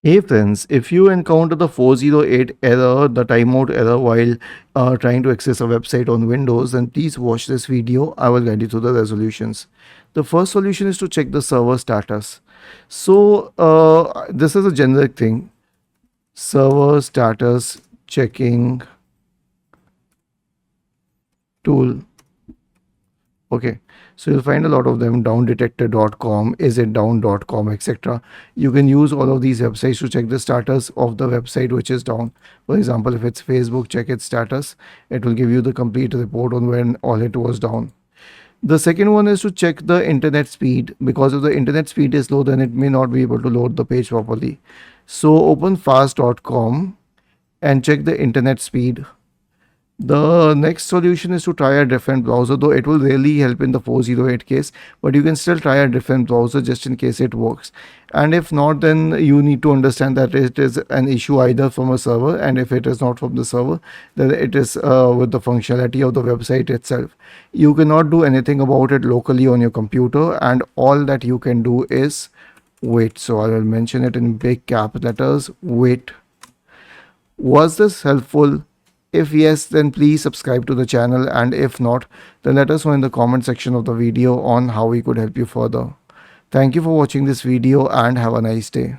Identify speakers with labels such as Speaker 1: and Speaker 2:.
Speaker 1: Hey friends, if you encounter the 408 error, the timeout error while trying to access a website on Windows, then please watch this video. I will guide you through the resolutions. The first solution is to check the server status. So this is a generic thing. Server status checking tool. Okay, so you'll find a lot of them, downdetector.com, isitdown.com, etc. You can use all of these websites to check the status of the website which is down. For example, if it's Facebook, check its status. It will give you the complete report on when all it was down. The second one is to check the internet speed, because if the internet speed is low, then it may not be able to load the page properly. So open fast.com and check the internet speed. The next solution is to try a different browser, though it will really help in the 408 case, but you can still try a different browser just in case it works. And if not, then you need to understand that it is an issue either from a server, and if it is not from the server, then it is with the functionality of the website itself. You cannot do anything about it locally on your computer, and all that you can do is wait. So I will mention it in big cap letters, wait. Was this helpful? If yes, then please subscribe to the channel, and if not, then let us know in the comment section of the video on how we could help you further. Thank you for watching this video and have a nice day.